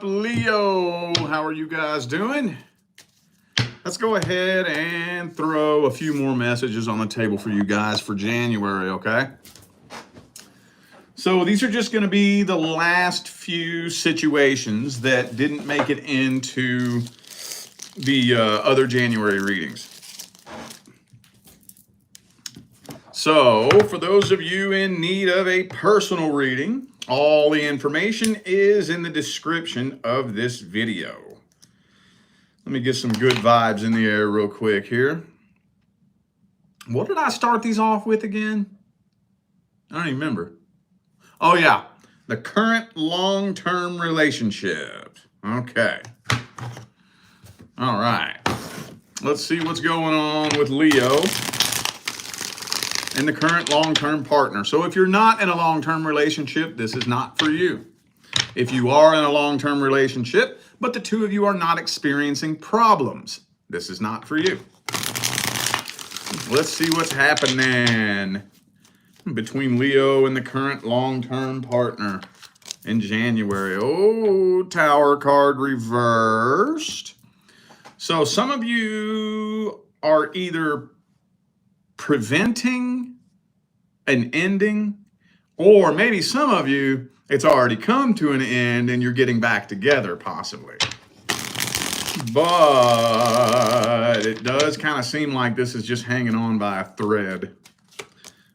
Leo? How are you guys doing? Let's go ahead and throw a few more messages on the table for you guys for January, okay? So these are just going to be the last few situations that didn't make it into the other January readings. So for those of you in need of a personal reading, all the information is in the description of this video. Let me get some good vibes in the air real quick here. What did I start these off with again? I don't even remember. Oh yeah, the current long-term relationship. Okay. All right. Let's see what's going on with Leo and the current long-term partner. So if you're not in a long-term relationship, this is not for you. If you are in a long-term relationship, but the two of you are not experiencing problems, this is not for you. Let's see what's happening between Leo and the current long-term partner in January. Oh, Tower card reversed. So some of you are either preventing an ending, or maybe some of you, it's already come to an end and you're getting back together possibly. But it does kind of seem like this is just hanging on by a thread.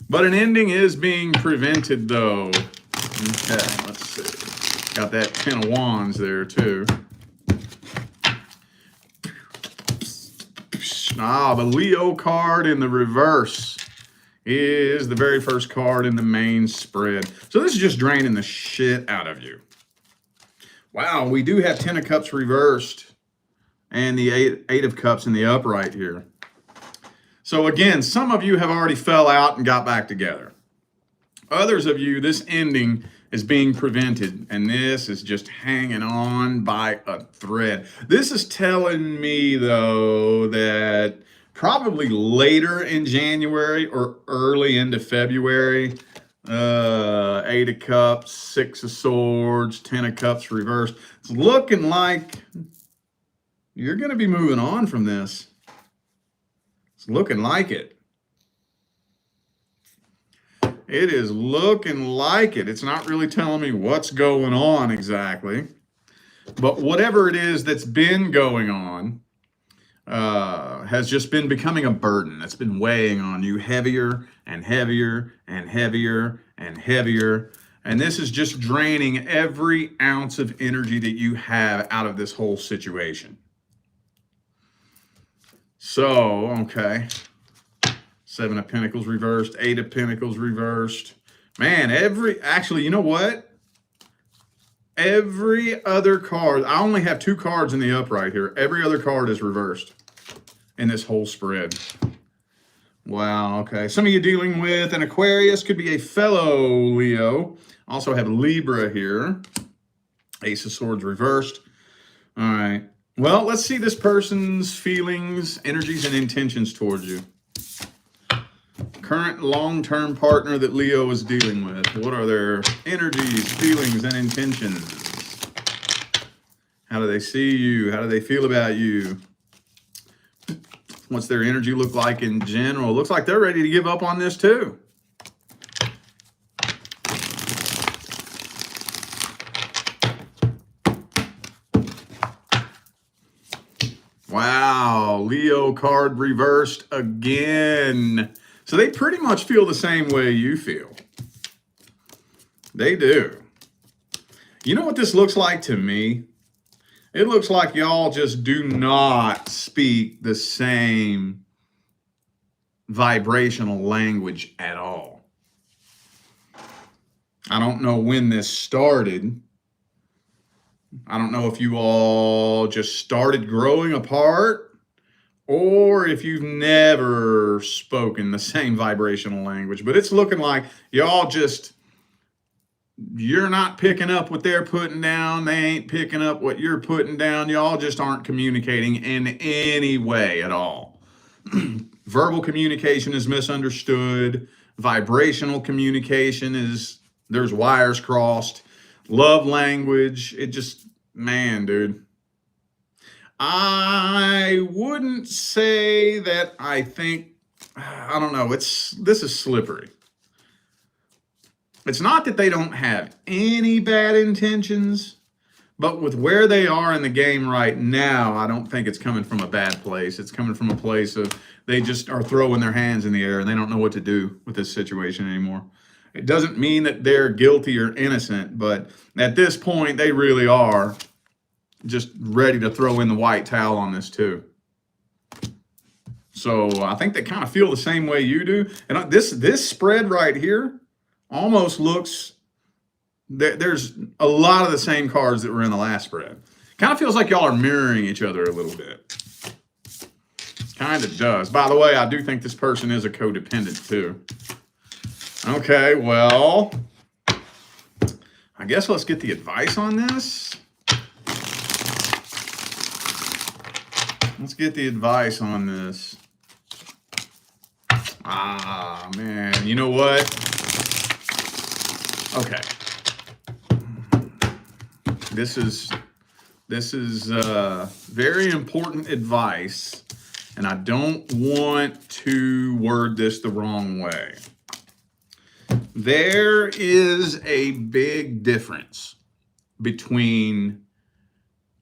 But an ending is being prevented though. Okay, let's see. Got that 10 of Wands there too. Ah, the Leo card in the reverse is the very first card in the main spread. So this is just draining the shit out of you. Wow, we do have 10 of Cups reversed and the eight of Cups in the upright here. So again, some of you have already fell out and got back together. Others of you, this ending is being prevented, and this is just hanging on by a thread. This is telling me, though, that probably later in January or early into February, 8 of Cups, 6 of Swords, 10 of Cups reversed. It's looking like you're going to be moving on from this. It's looking like it. It is looking like it. It's not really telling me what's going on exactly. But whatever it is that's been going on has just been becoming a burden. It's been weighing on you heavier and heavier and heavier and heavier. And this is just draining every ounce of energy that you have out of this whole situation. So, okay. 7 of Pentacles reversed, 8 of Pentacles reversed. Man, actually, you know what? Every other card, I only have 2 cards in the upright here. Every other card is reversed in this whole spread. Wow, okay. Some of you dealing with an Aquarius, could be a fellow Leo. Also have Libra here. Ace of Swords reversed. All right. Well, let's see this person's feelings, energies, and intentions towards you. Current long-term partner that Leo is dealing with. What are their energies, feelings, and intentions? How do they see you? How do they feel about you? What's their energy look like in general? Looks like they're ready to give up on this too. Wow, Leo card reversed again. So they pretty much feel the same way you feel. They do. You know what this looks like to me? It looks like y'all just do not speak the same vibrational language at all. I don't know when this started. I don't know if you all just started growing apart, or if you've never spoken the same vibrational language, but it's looking like y'all just, you're not picking up what they're putting down. They ain't picking up what you're putting down. Y'all just aren't communicating in any way at all. Verbal communication is misunderstood. Vibrational communication is, there's wires crossed. Love language, it just, Man, dude. I wouldn't say that I don't know. This is slippery. It's not that they don't have any bad intentions, but with where they are in the game right now, I don't think it's coming from a bad place. It's coming from a place of they just are throwing their hands in the air and they don't know what to do with this situation anymore. It doesn't mean that they're guilty or innocent, but at this point, they really are just ready to throw in the white towel on this too. So I think they kind of feel the same way you do. And this spread right here almost looks, there's a lot of the same cards that were in the last spread. Kind of feels like y'all are mirroring each other a little bit. Kind of does. By the way, I do think this person is a codependent too. Okay, well, I guess let's get the advice on this. Let's get the advice on this. Ah, man, you know what? Okay. This is very important advice, and I don't want to word this the wrong way. There is a big difference between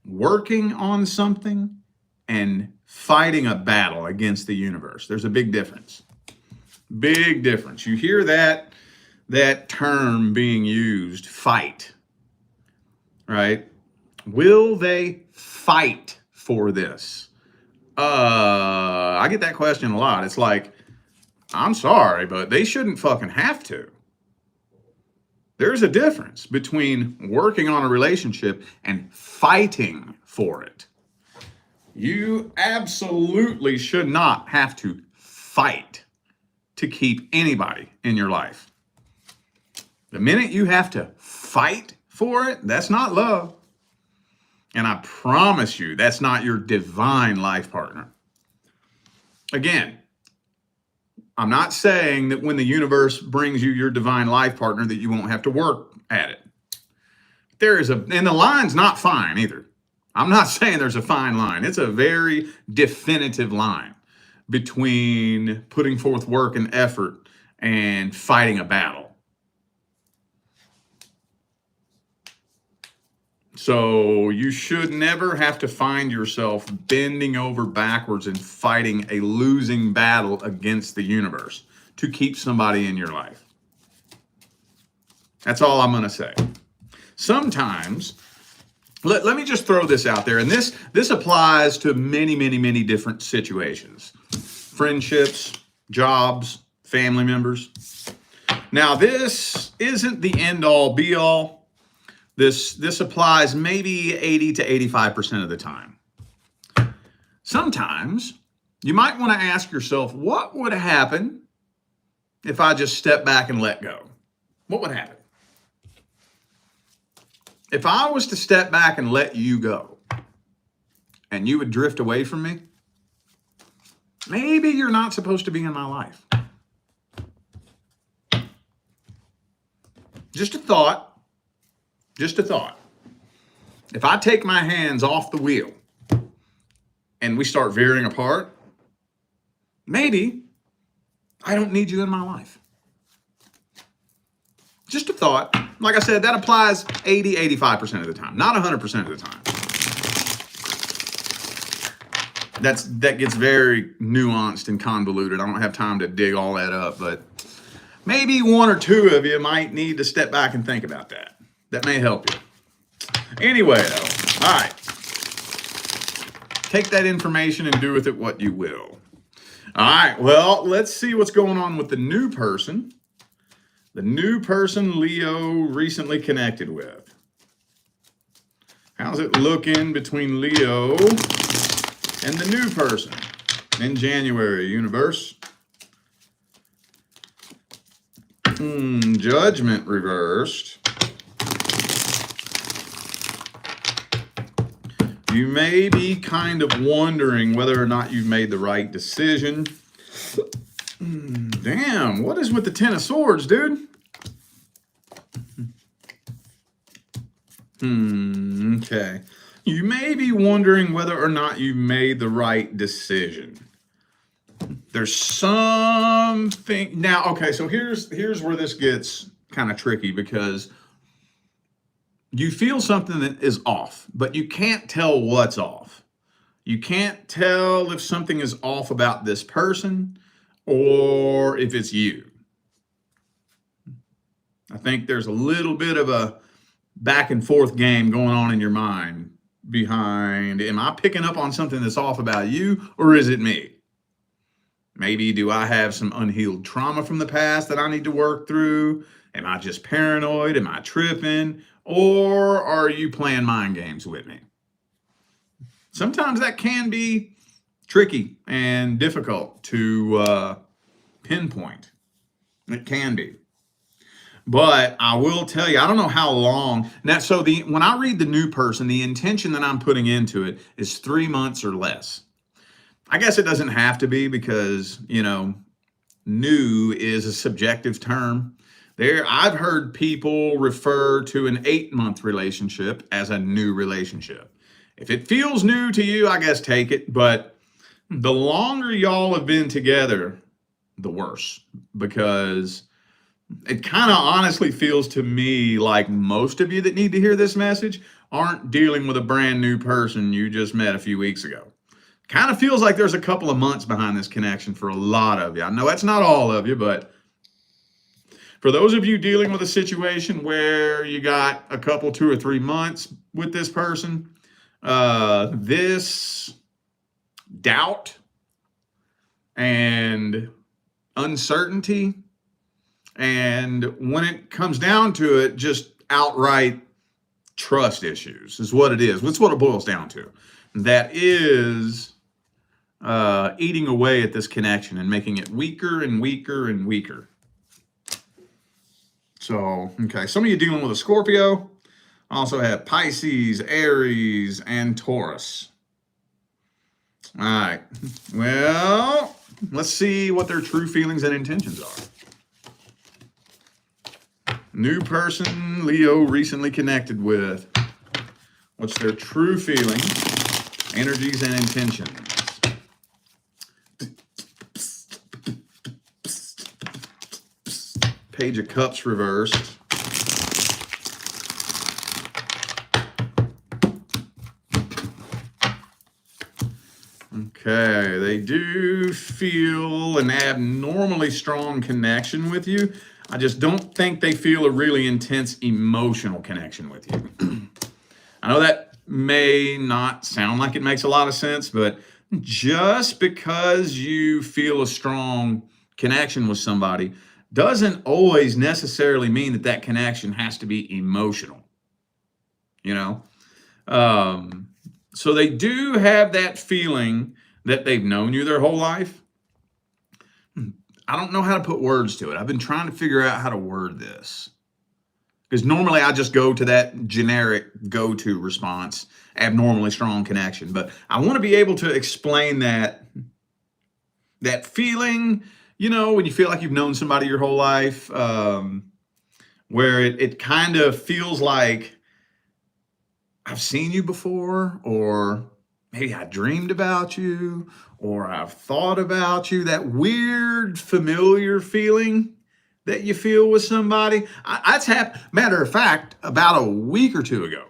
working on something and fighting a battle against the universe. There's a big difference. Big difference. You hear that term being used, fight, right? Will they fight for this? I get that question a lot. It's like, I'm sorry, but they shouldn't fucking have to. There's a difference between working on a relationship and fighting for it. You absolutely should not have to fight to keep anybody in your life. The minute you have to fight for it, that's not love. And I promise you, that's not your divine life partner. Again, I'm not saying that when the universe brings you your divine life partner that you won't have to work at it. And the line's not fine either. I'm not saying there's a fine line. It's a very definitive line between putting forth work and effort and fighting a battle. So you should never have to find yourself bending over backwards and fighting a losing battle against the universe to keep somebody in your life. That's all I'm going to say. Sometimes, let me just throw this out there, and this applies to many, many, many different situations. Friendships, jobs, family members. Now, this isn't the end-all, be-all. This applies maybe 80 to 85% of the time. Sometimes you might want to ask yourself, what would happen if I just step back and let go? What would happen? If I was to step back and let you go and you would drift away from me, maybe you're not supposed to be in my life. Just a thought. Just a thought. If I take my hands off the wheel and we start veering apart, maybe I don't need you in my life. Just a thought. Like I said, that applies 80, 85% of the time, not 100% of the time. That gets very nuanced and convoluted. I don't have time to dig all that up, but maybe one or two of you might need to step back and think about that. That may help you. Anyway, though, all right. Take that information and do with it what you will. All right, well, let's see what's going on with the new person. The new person Leo recently connected with. How's it looking between Leo and the new person in January, universe? Judgment reversed. You may be kind of wondering whether or not you've made the right decision. Damn, what is with the Ten of Swords, dude? Okay. You may be wondering whether or not you made the right decision. There's something now. Okay, so here's where this gets kind of tricky, because you feel something that is off, but you can't tell what's off. You can't tell if something is off about this person or if it's you. I think there's a little bit of a back and forth game going on in your mind behind, am I picking up on something that's off about you, or is it me? Maybe do I have some unhealed trauma from the past that I need to work through? Am I just paranoid? Am I tripping? Or are you playing mind games with me? Sometimes that can be tricky and difficult to pinpoint. It can be. But I will tell you, I don't know how long. Now, so when I read the new person, the intention that I'm putting into it is 3 months or less. I guess it doesn't have to be, because, new is a subjective term. I've heard people refer to an 8-month relationship as a new relationship. If it feels new to you, I guess take it. But the longer y'all have been together, the worse, because it kind of honestly feels to me like most of you that need to hear this message aren't dealing with a brand new person you just met a few weeks ago. Kind of feels like there's a couple of months behind this connection for a lot of you. I know that's not all of you, but for those of you dealing with a situation where you got a couple, 2 or 3 months with this person, this doubt and uncertainty, and when it comes down to it, just outright trust issues is what it is. That's what it boils down to. That is eating away at this connection and making it weaker and weaker and weaker. So, okay, some of you dealing with a Scorpio. I also have Pisces, Aries, and Taurus. All right, well, let's see what their true feelings and intentions are. New person Leo recently connected with. What's their true feelings, energies, and intentions? Page of Cups reversed. Okay, they do feel an abnormally strong connection with you. I just don't think they feel a really intense emotional connection with you. I know that may not sound like it makes a lot of sense, but just because you feel a strong connection with somebody doesn't always necessarily mean that that connection has to be emotional. So they do have that feeling that they've known you their whole life. I don't know how to put words to it. I've been trying to figure out how to word this, because normally I just go to that generic go-to response, abnormally strong connection. But I want to be able to explain that feeling, when you feel like you've known somebody your whole life, where it kind of feels like I've seen you before, or maybe I dreamed about you, or I've thought about you, that weird familiar feeling that you feel with somebody. That's happened. Matter of fact, about a week or two ago,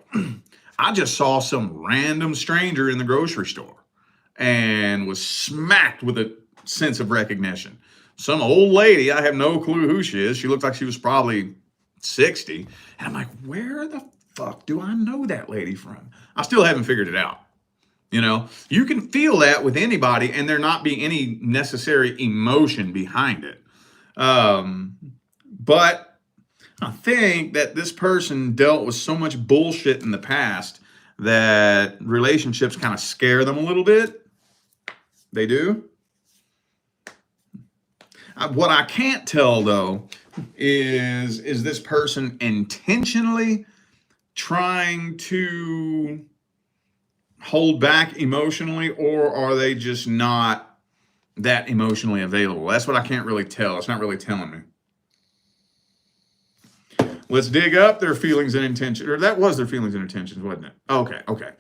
I just saw some random stranger in the grocery store and was smacked with a sense of recognition. Some old lady, I have no clue who she is. She looked like she was probably 60. And I'm like, where the fuck do I know that lady from? I still haven't figured it out. You can feel that with anybody and there not be any necessary emotion behind it. But I think that this person dealt with so much bullshit in the past that relationships kind of scare them a little bit. They do. What I can't tell, though, is this person intentionally trying to hold back emotionally, or are they just not that emotionally available? That's what I can't really tell. It's not really telling me. Let's dig up their feelings and intentions. Or that was their feelings and intentions, wasn't it? Okay, okay.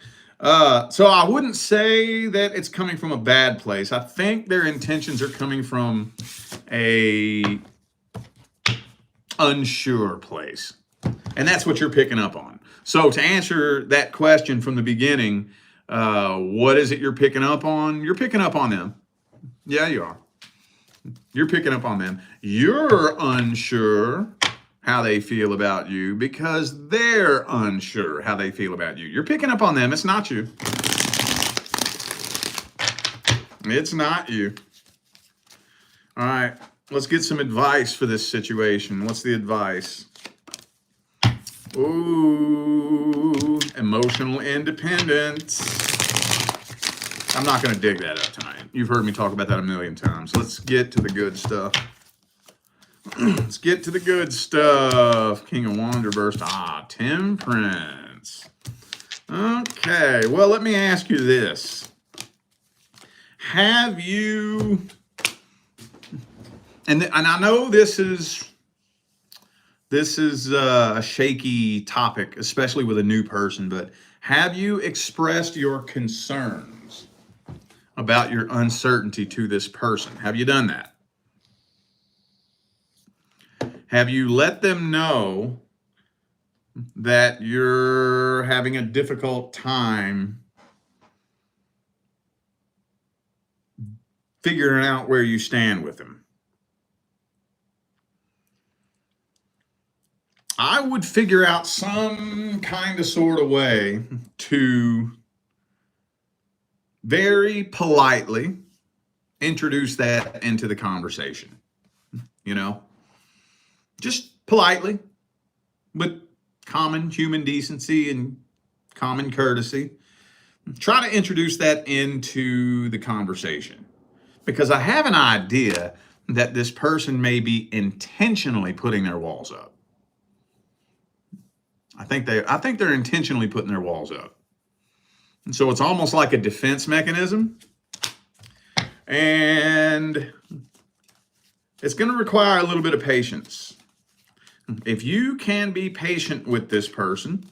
So I wouldn't say that it's coming from a bad place. I think their intentions are coming from a unsure place. And that's what you're picking up on. So to answer that question from the beginning, what is it you're picking up on? You're picking up on them. Yeah, you are. You're picking up on them. You're unsure how they feel about you because they're unsure how they feel about you. You're picking up on them. It's not you. It's not you. All right. Let's get some advice for this situation. What's the advice? Ooh, emotional independence. I'm not going to dig that up tonight. You've heard me talk about that a million times. Let's get to the good stuff. Let's get to the good stuff. King of Wanderburst. Temperance. Okay, well, let me ask you this. Have you... And I know this is a shaky topic, especially with a new person, but have you expressed your concerns about your uncertainty to this person? Have you done that? Have you let them know that you're having a difficult time figuring out where you stand with them? I would figure out some kind of sort of way to very politely introduce that into the conversation. You know, just politely, with common human decency and common courtesy. Try to introduce that into the conversation, because I have an idea that this person may be intentionally putting their walls up. I think they're intentionally putting their walls up. And so it's almost like a defense mechanism. And it's going to require a little bit of patience. If you can be patient with this person,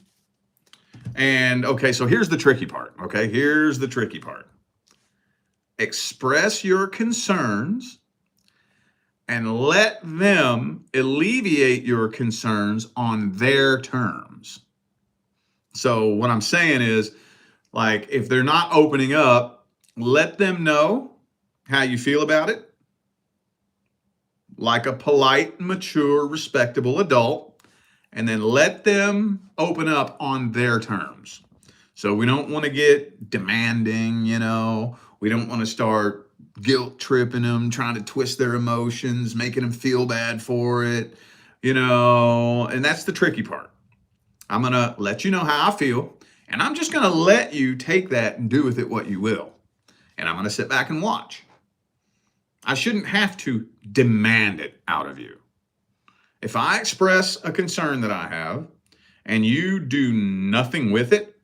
and okay, so here's the tricky part. Okay, here's the tricky part. Express your concerns and let them alleviate your concerns on their terms. So what I'm saying is, like, if they're not opening up, let them know how you feel about it, like a polite, mature, respectable adult, and then let them open up on their terms. So we don't want to get demanding, you know, we don't want to start guilt tripping them, trying to twist their emotions, making them feel bad for it, you know, and that's the tricky part. I'm going to let you know how I feel, and I'm just going to let you take that and do with it what you will. And I'm going to sit back and watch. I shouldn't have to demand it out of you. If I express a concern that I have and you do nothing with it,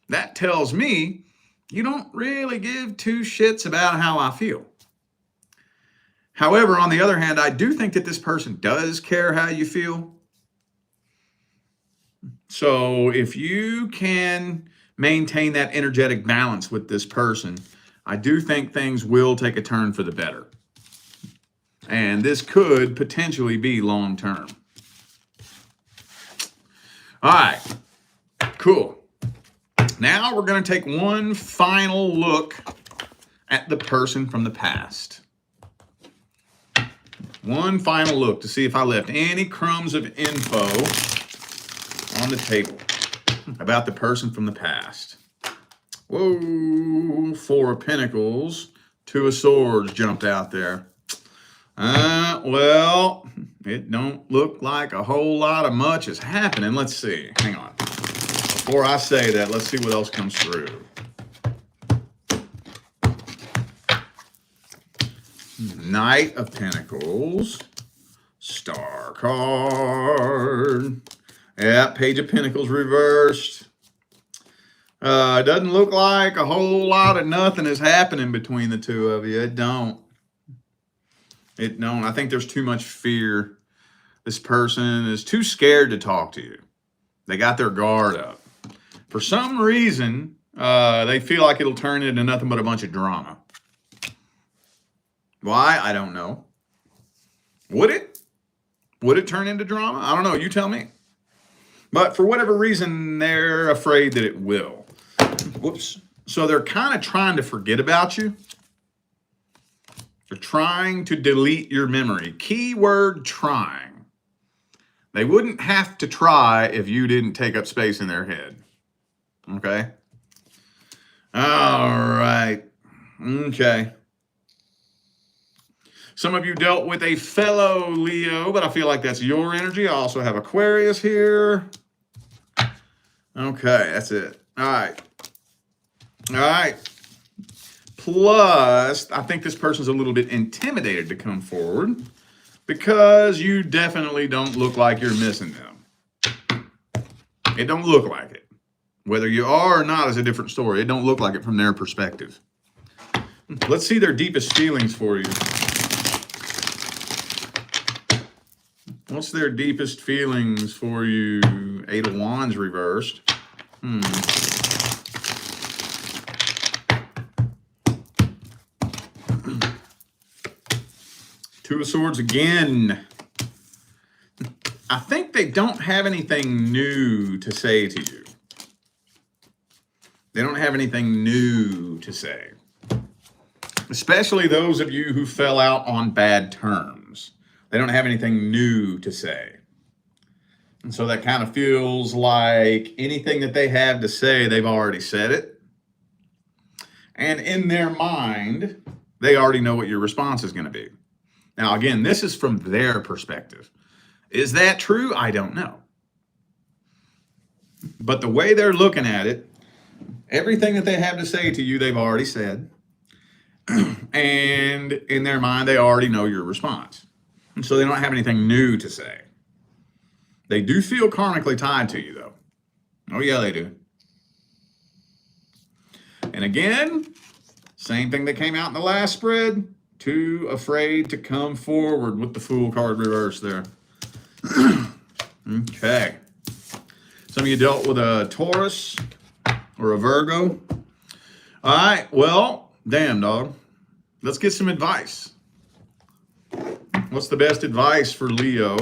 that tells me you don't really give two shits about how I feel. However, on the other hand, I do think that this person does care how you feel. So if you can maintain that energetic balance with this person, I do think things will take a turn for the better. And this could potentially be long term. All right, cool. Now we're going to take one final look at the person from the past. One final look to see if I left any crumbs of info on the table about the person from the past. Whoa, 4 of Pentacles, 2 of Swords jumped out there. Well, it don't look like a whole lot of much is happening. Let's see. Hang on. Before I say that, let's see what else comes through. Knight of Pentacles. Star card. Yeah, Page of Pentacles reversed. Doesn't look like a whole lot of nothing is happening between the two of you. It don't. I think there's too much fear this person is too scared to talk to you. They got their guard up. For some reason, they feel like it'll turn into nothing but a bunch of drama. Why? I don't know. Would it? Would it turn into drama? I don't know. You tell me. But for whatever reason, they're afraid that it will. Whoops. So they're kind of trying to forget about you. They're trying to delete your memory. Keyword trying. They wouldn't have to try if you didn't take up space in their head. Okay? All right. Okay. Some of you dealt with a fellow Leo, but I feel like that's your energy. I also have Aquarius here. Okay, that's it. All right. All right. Plus, I think this person's a little bit intimidated to come forward because you definitely don't look like you're missing them. It don't look like it. Whether you are or not is a different story. It don't look like it from their perspective. Let's see their deepest feelings for you. What's their deepest feelings for you? Eight of Wands reversed. Two of Swords again. I think they don't have anything new to say to you. They don't have anything new to say. Especially those of you who fell out on bad terms. They don't have anything new to say. And so that kind of feels like anything that they have to say, they've already said it. And in their mind, they already know what your response is going to be. Now, again, this is from their perspective. Is that true? I don't know. But the way they're looking at it, everything that they have to say to you, they've already said. And in their mind, they already know your response. And so they don't have anything new to say. They do feel karmically tied to you, though. Oh, yeah, they do. And again, same thing that came out in the last spread. Too afraid to come forward with the Fool card reverse there. Okay. Some of you dealt with a Taurus or a Virgo. All right, well, damn, dog. Let's get some advice. What's the best advice for Leo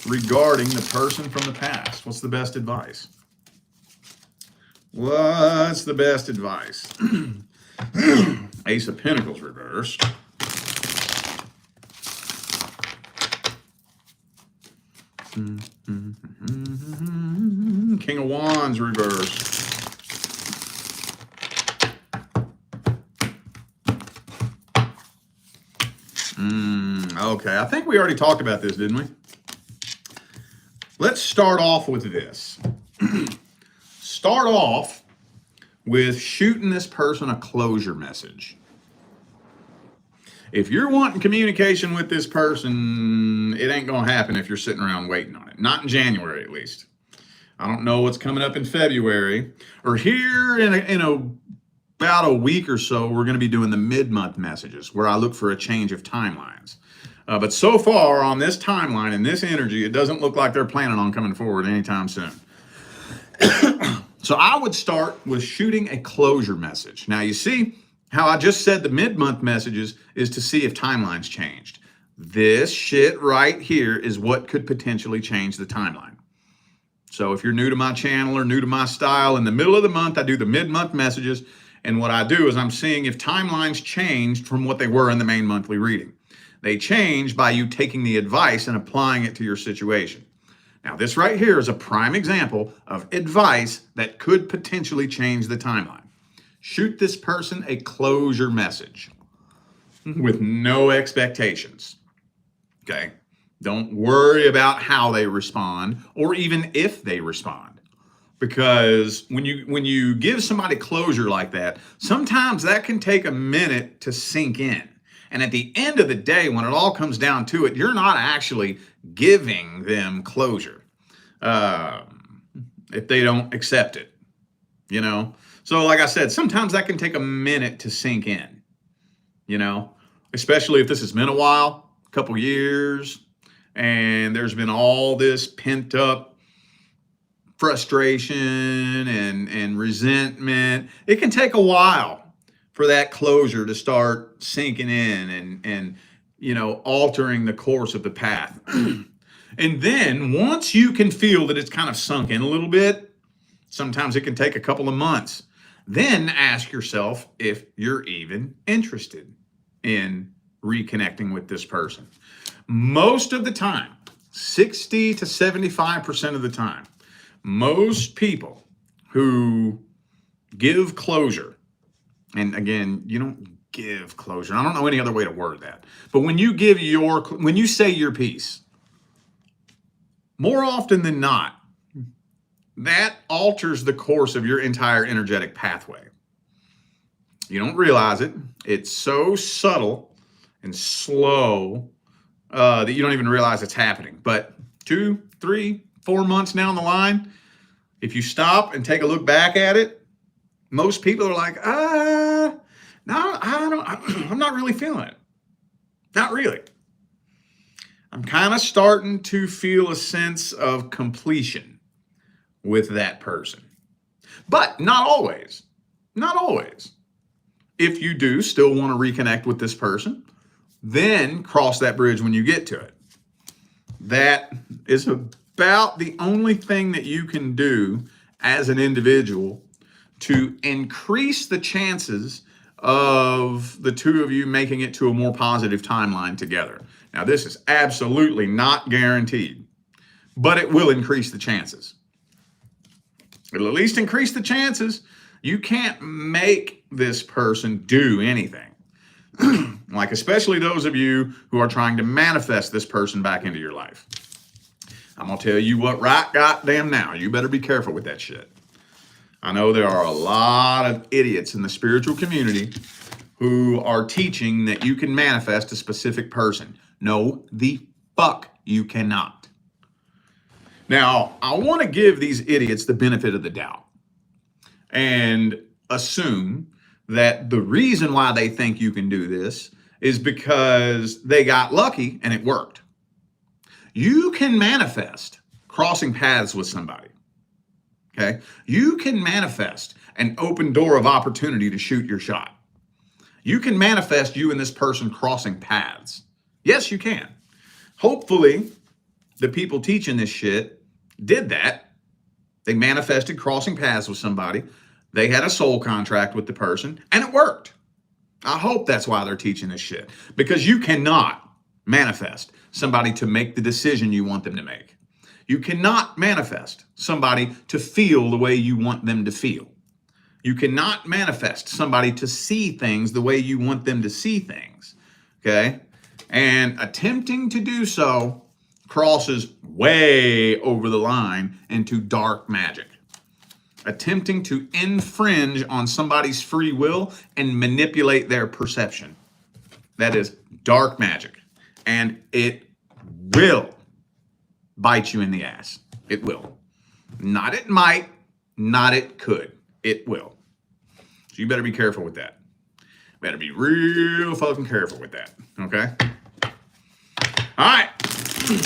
regarding the person from the past? What's the best advice? What's the best advice? Ace of Pentacles reversed. King of Wands reversed. Okay, I think we already talked about this, didn't we? Let's start off with this. Start off with shooting this person a closure message. If you're wanting communication with this person, it ain't going to happen if you're sitting around waiting on it. Not in January, at least. I don't know what's coming up in February. Or here in about a week or so, we're going to be doing the mid-month messages where I look for a change of timelines. But so far on this timeline and this energy, it doesn't look like they're planning on coming forward anytime soon. So I would start with shooting a closure message. Now, you see how I just said the mid-month messages is to see if timelines changed. This shit right here is what could potentially change the timeline. So if you're new to my channel or new to my style, in the middle of the month, I do the mid-month messages. And what I do is I'm seeing if timelines changed from what they were in the main monthly reading. They change by you taking the advice and applying it to your situation. Now, this right here is a prime example of advice that could potentially change the timeline. Shoot this person a closure message with no expectations. Okay? Don't worry about how they respond or even if they respond. Because when you give somebody closure like that, sometimes that can take a minute to sink in. And at the end of the day, when it all comes down to it, you're not actually giving them closure if they don't accept it, you know? So like I said, sometimes that can take a minute to sink in, you know? Especially if this has been a while, a couple years. and there's been all this pent up frustration and resentment. It can take a while for that closure to start sinking in and altering the course of the path. And then once you can feel that it's kind of sunk in a little bit, sometimes it can take a couple of months, then ask yourself if you're even interested in reconnecting with this person. Most of the time, 60 to 75% of the time, most people who give closure, and again, you don't give closure. I don't know any other way to word that. But when you say your piece, more often than not, that alters the course of your entire energetic pathway. You don't realize it. It's so subtle and slow that you don't even realize it's happening. But 2, 3, 4 months down the line, if you stop and take a look back at it, most people are like, no, I'm not really feeling it. Not really. I'm kind of starting to feel a sense of completion with that person. But not always. Not always. If you do still want to reconnect with this person, then cross that bridge when you get to it. That is about the only thing that you can do as an individual to increase the chances of the two of you making it to a more positive timeline together. Now, this is absolutely not guaranteed, but it will increase the chances. It'll at least increase the chances. You can't make this person do anything. Like, especially those of you who are trying to manifest this person back into your life. I'm going to tell you what right goddamn now. You better be careful with that shit. I know there are a lot of idiots in the spiritual community who are teaching that you can manifest a specific person. No, the fuck you cannot. Now, I want to give these idiots the benefit of the doubt and assume that the reason why they think you can do this is because they got lucky and it worked. You can manifest crossing paths with somebody. Okay? You can manifest an open door of opportunity to shoot your shot. You can manifest you and this person crossing paths. Yes, you can. Hopefully, the people teaching this shit did that. They manifested crossing paths with somebody. They had a soul contract with the person, and it worked. I hope that's why they're teaching this shit. Because you cannot manifest somebody to make the decision you want them to make. You cannot manifest somebody to feel the way you want them to feel. You cannot manifest somebody to see things the way you want them to see things. Okay? And attempting to do so crosses way over the line into dark magic. Attempting to infringe on somebody's free will and manipulate their perception. That is dark magic. And it will bite you in the ass. It will. Not it might, not it could. It will. So you better be careful with that. Better be real fucking careful with that. Okay? All right.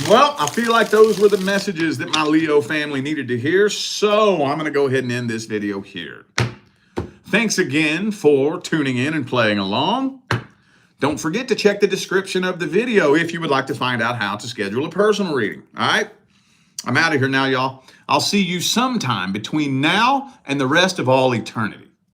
Well, I feel like those were the messages that my Leo family needed to hear, so I'm going to go ahead and end this video here. Thanks again for tuning in and playing along. Don't forget to check the description of the video if you would like to find out how to schedule a personal reading. All right? I'm out of here now, y'all. I'll see you sometime between now and the rest of all eternity.